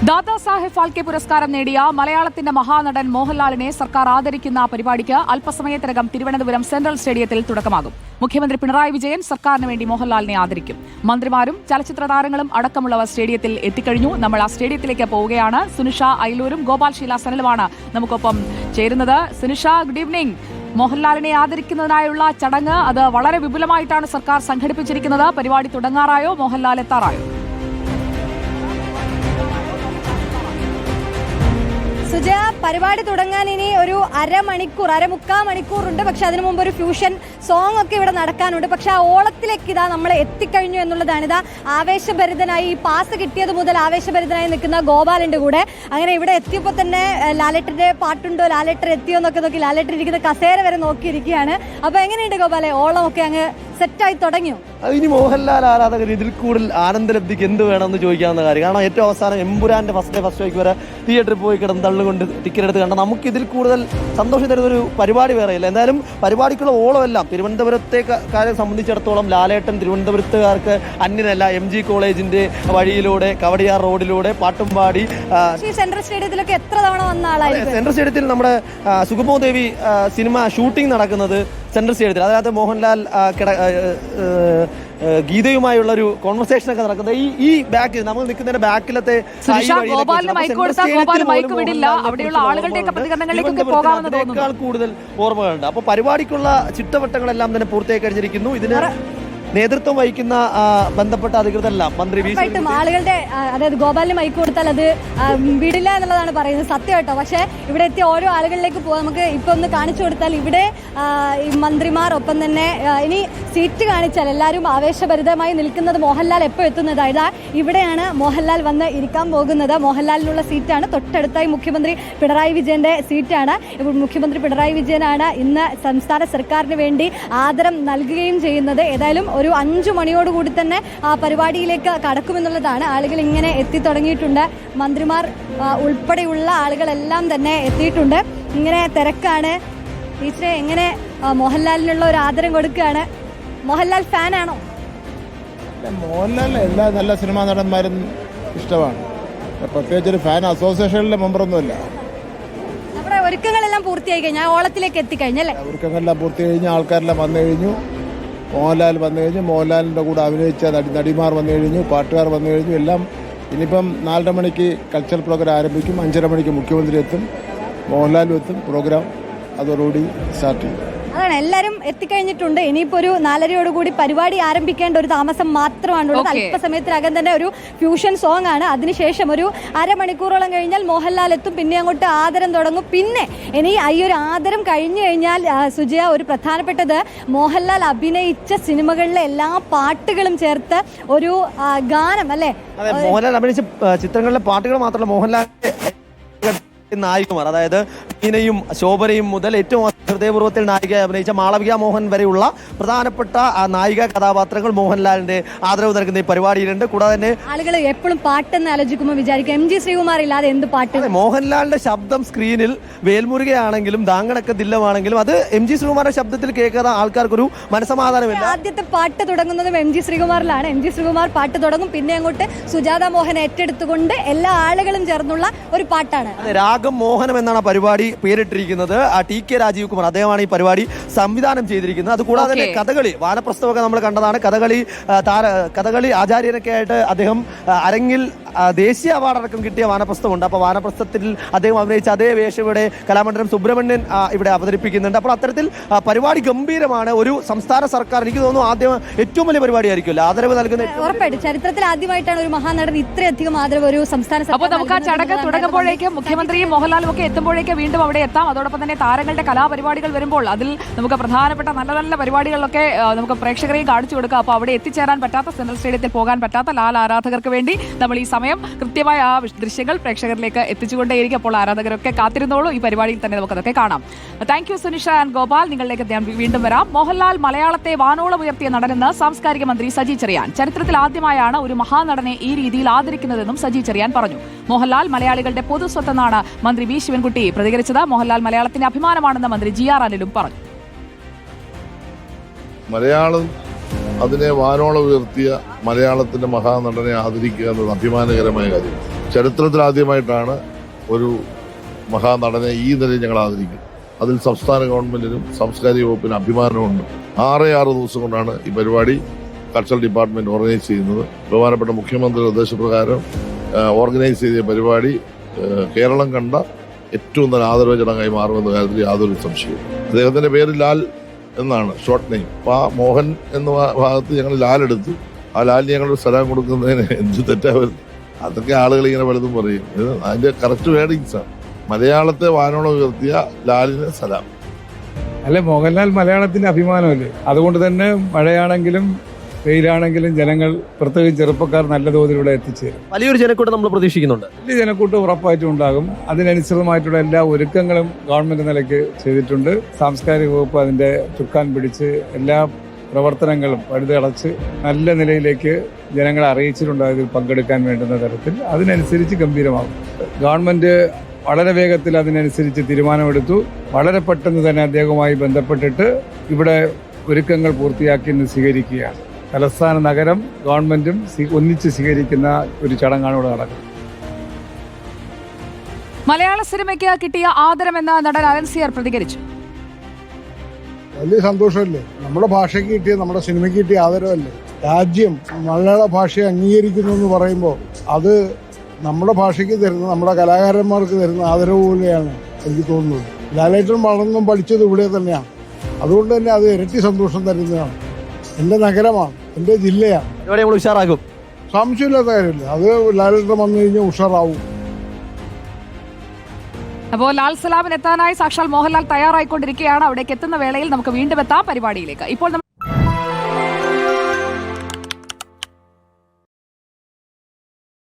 ദാദാസാഹേബ് ഫാൽക്കെ പുരസ്കാരം നേടിയ മലയാളത്തിന്റെ മഹാനടൻ മോഹൻലാലിനെ സർക്കാർ ആദരിക്കുന്ന പരിപാടിക്ക് അല്പസമയത്തിനകം തിരുവനന്തപുരം സെൻട്രൽ സ്റ്റേഡിയത്തിൽ തുടക്കമാകും. മുഖ്യമന്ത്രി പിണറായി വിജയൻ സർക്കാരിന് വേണ്ടി മോഹൻലാലിനെ ആദരിക്കും. മന്ത്രിമാരും ചലച്ചിത്ര താരങ്ങളും അടക്കമുള്ളവർ സ്റ്റേഡിയത്തിൽ എത്തിക്കഴിഞ്ഞു. നമ്മൾ ആ സ്റ്റേഡിയത്തിലേക്ക് പോവുകയാണ്. സുനിഷ അയിലൂരും ഗോപാൽ ഷീല സനലുമാണ് നമുക്കൊപ്പം ചേരുന്നത്. Sunisha, good evening. മോഹൻലാലിനെ ആദരിക്കുന്നതിനായുള്ള ചടങ്ങ് അത് വളരെ വിപുലമായിട്ടാണ് സർക്കാർ സംഘടിപ്പിച്ചിരിക്കുന്നത്. പരിപാടി തുടങ്ങാറായോ? മോഹൻലാൽ എത്താറായോ? സുജയ, പരിപാടി തുടങ്ങാൻ ഇനി ഒരു അരമുക്കാൽ മണിക്കൂറുണ്ട്. പക്ഷെ അതിനു മുമ്പ് ഒരു ഫ്യൂഷൻ സോങ് ഒക്കെ ഇവിടെ നടക്കാനുണ്ട്. പക്ഷെ ആ ഓളത്തിലേക്ക് ഇതാ നമ്മൾ എത്തിക്കഴിഞ്ഞു എന്നുള്ളതാണ്. ഇതാ ആവേശഭരിതനായി ഈ പാസ് കിട്ടിയത് മുതൽ ആവേശഭരിതനായി നിൽക്കുന്ന ഗോപാലിന്റെ കൂടെ. അങ്ങനെ ഇവിടെ എത്തിയപ്പോൾ തന്നെ ലാലേട്ടന്റെ പാട്ടുണ്ടോ, ലാലേട്ടൻ എത്തിയോ എന്നൊക്കെ നോക്കി ലാലേട്ടൻ ഇരിക്കുന്ന കസേര വരെ നോക്കിയിരിക്കുകയാണ്. അപ്പൊ എങ്ങനെയുണ്ട് ഗോപാലെ, ഓളമൊക്കെ അങ്ങ് സെറ്റായി തുടങ്ങിയോ? ഇനി മോഹൻലാൽ ആരാധകർ ഇതിൽ കൂടുതൽ ആനന്ദലബ്ധിക്ക് എന്ത് വേണമെന്ന് ചോദിക്കാവുന്ന കാര്യം. കാരണം ഏറ്റവും അവസാനം എമ്പുരാന്റെ ഫസ്റ്റ് ഷോയ്ക്ക് വരെ തിയേറ്ററിൽ പോയി കിടന്ന് തള്ളുകൊണ്ട് ടിക്കറ്റ് എടുത്ത് കണ്ട നമുക്ക് ഇതിൽ കൂടുതൽ സന്തോഷം തരുന്നൊരു പരിപാടി വേറെയില്ല. എന്തായാലും പരിപാടിക്കുള്ള ഓളമെല്ലാം തിരുവനന്തപുരത്തേക്കാരെ സംബന്ധിച്ചിടത്തോളം ലാലേട്ടൻ തിരുവനന്തപുരത്തുകാർക്ക് അന്യനല്ല. MG കോളേജിന്റെ വഴിയിലൂടെ കവടിയാർ റോഡിലൂടെ പാട്ടുംപാടി സെൻട്രൽ സ്റ്റേഡിയത്തിലൊക്കെ എത്ര തവണ വന്ന ആളായിരുന്നു. സെൻട്രൽ സ്റ്റേഡിയത്തിൽ നമ്മുടെ സുഗമോ ദേവി സിനിമ ഷൂട്ടിംഗ് നടക്കുന്നത് സെൻട്രൽ സ്റ്റേഡിയത്തിൽ. അതായത് മോഹൻലാൽ ഗീതയുമായുള്ള ഒരു കോൺവെർസേഷൻ ഒക്കെ നടക്കുന്നത് ഈ ബാക്കിൽ നമ്മൾ നിൽക്കുന്നതിന്റെ ബാക്കിലത്തെ കൂടുതൽ ഓർമ്മകളുണ്ട്. അപ്പൊ പരിപാടിക്കുള്ള ചിട്ടവട്ടങ്ങളെല്ലാം തന്നെ പൂർത്തിയായി കഴിഞ്ഞിരിക്കുന്നു. ഇതിന് നേതൃത്വം വഹിക്കുന്ന ബന്ധപ്പെട്ട അധികൃതരെല്ലാം മന്ത്രി ആളുകളുടെ, അതായത് ഗോപാലിന് മൈക്ക് കൊടുത്താൽ അത് വിടില്ല എന്നുള്ളതാണ് പറയുന്നത്. സത്യം കേട്ടോ. പക്ഷെ ഇവിടെ എത്തിയ ഓരോ ആളുകളിലേക്ക് പോകാൻ നമുക്ക് ഇപ്പൊ ഒന്ന് കാണിച്ചു കൊടുത്താൽ ഇവിടെ മന്ത്രിമാർ, ഒപ്പം തന്നെ ഇനി സീറ്റ് കാണിച്ചാൽ എല്ലാവരും ആവേശഭരിതമായി നിൽക്കുന്നത് മോഹൻലാൽ എപ്പോൾ എത്തുന്നത്. ഇതാ ഇവിടെയാണ് മോഹൻലാൽ വന്ന് ഇരിക്കാൻ പോകുന്നത്. മോഹൻലാലിനുള്ള സീറ്റാണ്. തൊട്ടടുത്തായി മുഖ്യമന്ത്രി പിണറായി വിജയന്റെ സീറ്റാണ്. മുഖ്യമന്ത്രി പിണറായി വിജയനാണ് ഇന്ന് സംസ്ഥാന സർക്കാരിന് വേണ്ടി ആദരം നൽകുകയും ചെയ്യുന്നത്. ഏതായാലും ഒരു 5 മണിയോടുകൂടി തന്നെ ആ പരിപാടിയിലേക്ക് കടക്കുമെന്നുള്ളതാണ്. ആളുകൾ ഇങ്ങനെ എത്തിത്തുടങ്ങിയിട്ടുണ്ട്. മന്ത്രിമാർ ഉൾപ്പെടെയുള്ള ആളുകളെല്ലാം തന്നെ എത്തിയിട്ടുണ്ട്. ഇങ്ങനെ തിരക്കാണ്. ടീച്ചറെ, എങ്ങനെ മോഹൻലാലിനുള്ള ഒരു ആദരം കൊടുക്കുകയാണ്? മോഹൻലാൽ ഫാനാണോ? മോഹൻലാലിന് എല്ലാ നല്ല സിനിമാ നടന്മാരും ഇഷ്ടമാണ്. പ്രത്യേകിച്ചൊരു ഫാൻ അസോസിയേഷനിലെ മെമ്പറൊന്നുമില്ല. നമ്മുടെ ഒരുക്കങ്ങളെല്ലാം പൂർത്തിയായി കഴിഞ്ഞാൽ ഓളത്തിലേക്ക് എത്തിക്കഴിഞ്ഞല്ലേ? ഒരുക്കങ്ങളെല്ലാം പൂർത്തി കഴിഞ്ഞ ആൾക്കാരെല്ലാം വന്നു കഴിഞ്ഞു. മോഹൻലാൽ വന്നു കഴിഞ്ഞു. മോഹൻലാലിൻ്റെ കൂടെ അഭിനയിച്ച നടിമാർ വന്നു കഴിഞ്ഞു. പാട്ടുകാർ വന്നു കഴിഞ്ഞു. എല്ലാം ഇനിയിപ്പം 4:30 മണിക്ക് കൾച്ചറൽ പ്രോഗ്രാം ആരംഭിക്കും. 5:30 മണിക്ക് മുഖ്യമന്ത്രി എത്തും, മോഹൻലാലും എത്തും. പ്രോഗ്രാം അതോടുകൂടി സ്റ്റാർട്ട് ചെയ്യും. അതാണ്, എല്ലാവരും എത്തിക്കഴിഞ്ഞിട്ടുണ്ട്. ഇനിയിപ്പോ ഒരു 4:30 പരിപാടി ആരംഭിക്കേണ്ട ഒരു താമസം മാത്രമാണുള്ളത്. അല്പസമയത്തിനകം തന്നെ ഒരു ഫ്യൂഷൻ സോങ് ആണ്. അതിനുശേഷം ഒരു അരമണിക്കൂറോളം കഴിഞ്ഞാൽ മോഹൻലാൽ എത്തും. പിന്നെ അങ്ങോട്ട് ആദരം തുടങ്ങും. പിന്നെ ഇനി ഈ ഒരു ആദരം കഴിഞ്ഞു കഴിഞ്ഞാൽ സുജയ, ഒരു പ്രധാനപ്പെട്ടത് മോഹൻലാൽ അഭിനയിച്ച സിനിമകളിലെ എല്ലാ പാട്ടുകളും ചേർത്ത് ഒരു ഗാനം, അല്ലേ? മോഹൻലാൽ അഭിനയിച്ച ചിത്രങ്ങളിലെ പാട്ടുകൾ മാത്രമല്ല, മോഹൻലാൽ നായികമാർ, അതായത് മീനയും ശോഭനയും മുതൽ ഏറ്റവും ഹൃദയപൂർവ്വത്തിൽ നായികയായി അഭിനയിച്ച മാളവിക മോഹൻ വരെയുള്ള പ്രധാനപ്പെട്ട നായിക കഥാപാത്രങ്ങൾ മോഹൻലാലിന്റെ ആദരവ് നൽകുന്ന ഈ പരിപാടിയിലുണ്ട്. കൂടാതെ തന്നെ ആളുകൾ എപ്പോഴും പാട്ടെന്ന് ആലോചിക്കുമ്പോൾ വിചാരിക്കും MG ശ്രീകുമാർ ഇല്ലാതെ എന്ത് പാട്ട്. മോഹൻലാലിന്റെ ശബ്ദം സ്ക്രീനിൽ വേൽമുരുകയാണെങ്കിലും ദാങ്കണക്ക ദില്ലമാണെങ്കിലും അത് MG ശ്രീകുമാറിന്റെ ശബ്ദത്തിൽ കേൾക്കാതെ ആൾക്കാർക്കൊരു മനസമാധാനമില്ല. ആദ്യത്തെ പാട്ട് തുടങ്ങുന്നതും MG ശ്രീകുമാറിലാണ്. MG ശ്രീകുമാർ പാട്ട് തുടങ്ങും. പിന്നെ അങ്ങോട്ട് സുജാത മോഹൻ ഏറ്റെടുത്തുകൊണ്ട് എല്ലാ ആളുകളും ചേർന്നുള്ള ഒരു പാട്ടാണ്. രാഗം മോഹനം എന്നാണ് പരിപാടി പേരിട്ടിരിക്കുന്നത്. TK രാജീവ് കുമാർ അദ്ദേഹമാണ് ഈ പരിപാടി സംവിധാനം ചെയ്തിരിക്കുന്നത്. അതുകൂടാതെ തന്നെ കഥകളി, വാനപ്രസ്ഥമൊക്കെ നമ്മൾ കണ്ടതാണ്. കഥകളി ആചാര്യനൊക്കെ ആയിട്ട് അദ്ദേഹം അരങ്ങിൽ ദേശീയ അവാർഡ് അടക്കം കിട്ടിയ വാനപ്രസ്ഥമുണ്ട്. അപ്പോൾ വാനപ്രസ്ഥത്തിൽ അദ്ദേഹം അഭിനയിച്ച അതേ വേഷം ഇവിടെ കലാമണ്ഡലം സുബ്രഹ്മണ്യൻ ഇവിടെ അവതരിപ്പിക്കുന്നുണ്ട്. അപ്പോൾ അത്തരത്തിൽ പരിപാടി ഗംഭീരമാണ്. ഒരു സംസ്ഥാന സർക്കാർ, എനിക്ക് തോന്നുന്നു ആദ്യം ഏറ്റവും വലിയ പരിപാടിയായിരിക്കുമല്ലോ ആദരവ് നൽകുന്ന. ഉറപ്പായിട്ടും ചരിത്രത്തിൽ ആദ്യമായിട്ടാണ് ഒരു മഹാനടൻ ഇത്രയധികം ആദരവ് ഒരു സംസ്ഥാന സർക്കാർ. അപ്പോൾ നമുക്ക് ആ ചടങ്ങ് തുടങ്ങുമ്പോഴേക്കും മുഖ്യമന്ത്രിയും മോഹൻലാലും ഒക്കെ എത്തുമ്പോഴേക്കും വീണ്ടും അവിടെ എത്താം. അതോടൊപ്പം തന്നെ താരങ്ങളുടെ കലാപരിപാടികൾ വരുമ്പോൾ അതിൽ നമുക്ക് പ്രധാനപ്പെട്ട നല്ല നല്ല പരിപാടികളിലൊക്കെ നമുക്ക് പ്രേക്ഷകരെയും കാണിച്ചു കൊടുക്കാം. അപ്പോൾ അവിടെ എത്തിച്ചേരാൻ പറ്റാത്ത, സെൻട്രൽ സ്റ്റേഡിയത്തിൽ പോകാൻ പറ്റാത്ത ലാൽ ആരാധകർക്ക് വേണ്ടി നമ്മൾ ഈ സമയം കൃത്യമായ ആ ദൃശ്യങ്ങൾ പ്രേക്ഷകരിലേക്ക് എത്തിച്ചുകൊണ്ടേയിരിക്കും. അപ്പോൾ ആരാധകരൊക്കെ കാത്തിരുന്നോളൂ. ഈ പരിപാടിയിൽ തന്നെ നമുക്കതൊക്കെ കാണാം. Thank you Sunisha and Gopal. നിങ്ങളിലേക്ക് ഞാൻ വീണ്ടും വരാം. മോഹൻലാൽ മലയാളത്തെ വാനോളം ഉയർത്തിയ നടനെന്ന് സാംസ്കാരിക മന്ത്രി സജി ചെറിയാൻ. ചരിത്രത്തിൽ ആദ്യമായാണ് ഒരു മഹാനടനെ ഈ രീതിയിൽ ആദരിക്കുന്നതെന്നും സജി ചെറിയാൻ പറഞ്ഞു. മോഹൻലാൽ മലയാളികളുടെ പൊതുസ്വത്തെന്നാണ് മന്ത്രി വി ശിവൻകുട്ടി പ്രതികരിച്ചത്. മോഹൻലാൽ മലയാളത്തിന്റെ അഭിമാനമാണെന്ന് മന്ത്രി GR അനിലും പറഞ്ഞു. മലയാളം അതിനെ വാനോളം ഉയർത്തിയ മലയാളത്തിന്റെ മഹാനടനെ ആദരിക്കുക എന്നത് അഭിമാനകരമായ കാര്യം. ചരിത്രത്തിലാദ്യമായിട്ടാണ് ഒരു മഹാനടനെ ഈ നിലയിൽ ഞങ്ങൾ ആദരിക്കുന്നത്. അതിൽ സംസ്ഥാന ഗവൺമെന്റിനും സാംസ്കാരിക വകുപ്പിനും അഭിമാനമുണ്ട്. 6 ദിവസം കൊണ്ടാണ് ഈ പരിപാടി കൾച്ചറൽ ഡിപ്പാർട്ട്മെന്റ് ഓർഗനൈസ് ചെയ്യുന്നത്. ബഹുമാനപ്പെട്ട മുഖ്യമന്ത്രി നിർദ്ദേശപ്രകാരം ഓർഗനൈസ് ചെയ്ത പരിപാടി കേരളം കണ്ട ഏറ്റവും നല്ല ആദരവ് ചടങ്ങായി മാറുമെന്ന കാര്യത്തിൽ യാതൊരു സംശയവും. അദ്ദേഹത്തിന്റെ പേര് ലാൽ എന്നാണ് ഷോർട്ട് നെയിം. അപ്പൊ ആ മോഹൻ എന്ന ഭാഗത്ത് ഞങ്ങൾ ലാൽ എടുത്തു. ആ ലാലിന് ഞങ്ങളൊരു സ്ഥലം കൊടുക്കുന്നതിന് എന്ത് തെറ്റാ വരുന്നത്? അതൊക്കെ ആളുകൾ ഇങ്ങനെ പലതും പറയും. അതിന്റെ കറക്റ്റ് വേർഡിങ്സ് ആണ്. മലയാളത്തെ വാനോളം ഉയർത്തിയ ലാലിന് സലാം. അല്ലെ, മോഹൻലാൽ മലയാളത്തിന്റെ അഭിമാനമല്ലേ. അതുകൊണ്ട് തന്നെ മഴയാണെങ്കിലും വെയിലാണെങ്കിലും ജനങ്ങൾ, പ്രത്യേകിച്ച് ചെറുപ്പക്കാർ, നല്ല തോതിൽ ഇവിടെ എത്തിച്ചേരും. വലിയൊരു ജനക്കൂട്ടം നമ്മൾ പ്രതീക്ഷിക്കുന്നുണ്ട്. വലിയ ജനക്കൂട്ടം ഉറപ്പായിട്ടും ഉണ്ടാകും. അതിനനുസൃതമായിട്ടുള്ള എല്ലാ ഒരുക്കങ്ങളും ഗവൺമെന്റ് നിലയ്ക്ക് ചെയ്തിട്ടുണ്ട്. സാംസ്കാരിക വകുപ്പ് അതിന്റെ ചുക്കാൻ പിടിച്ച് എല്ലാ പ്രവർത്തനങ്ങളും പഴുതടച്ച് നല്ല നിലയിലേക്ക് ജനങ്ങളെ അറിയിച്ചിട്ടുണ്ട്. അതിൽ പങ്കെടുക്കാൻ വേണ്ടുന്ന തരത്തിൽ അതിനനുസരിച്ച് ഗംഭീരമാകും. ഗവൺമെന്റ് വളരെ വേഗത്തിൽ അതിനനുസരിച്ച് തീരുമാനമെടുത്തു. വളരെ പെട്ടെന്ന് തന്നെ അദ്ദേഹവുമായി ബന്ധപ്പെട്ടിട്ട് ഇവിടെ ഒരുക്കങ്ങൾ പൂർത്തിയാക്കി ഇന്ന് സ്വീകരിക്കുകയാണ്. തലസ്ഥാന നഗരം ഗവൺമെന്റും ഒന്നിച്ച് സ്വീകരിക്കുന്ന ഒരു ചടങ്ങാണ് ഇവിടെ നടക്കുന്നത്. മലയാള സിനിമയ്ക്ക് കിട്ടിയ ആദരമെന്ന് നടൻ അലൻസിയർ പ്രതികരിച്ചു. വലിയ സന്തോഷമല്ലേ, നമ്മുടെ ഭാഷയ്ക്ക് കിട്ടിയ, നമ്മുടെ സിനിമയ്ക്ക് കിട്ടിയ ആദരവല്ലേ. രാജ്യം മലയാള ഭാഷയെ അംഗീകരിക്കുന്നു എന്ന് പറയുമ്പോൾ അത് നമ്മുടെ ഭാഷയ്ക്ക് തരുന്ന, നമ്മുടെ കലാകാരന്മാർക്ക് തരുന്ന ആദരവ് പോലെയാണ് എനിക്ക് തോന്നുന്നത്. ലാലേട്ടൻ വളർന്നും പഠിച്ചത് ഇവിടെ തന്നെയാണ്. അതുകൊണ്ട് തന്നെ അത് ഇരട്ടി സന്തോഷം തരുന്നതാണ്. എൻ്റെ നഗരമാണ്, എൻ്റെ ജില്ലയാണ്. ഇവിടെ നമ്മൾ ഉഷാറാകും, സംശയമില്ലാത്ത കാര്യമില്ല. അത് ലാലേട്ടൻ വന്നു കഴിഞ്ഞാൽ ഉഷാറാവും. അപ്പോൾ ലാൽ സലാമിന് എത്താനായി സാക്ഷാൽ മോഹൻലാൽ തയ്യാറായിക്കൊണ്ടിരിക്കുകയാണ്. അവിടേക്ക് എത്തുന്ന വേളയിൽ നമുക്ക് വീണ്ടും എത്താം പരിപാടിയിലേക്ക്. ഇപ്പോൾ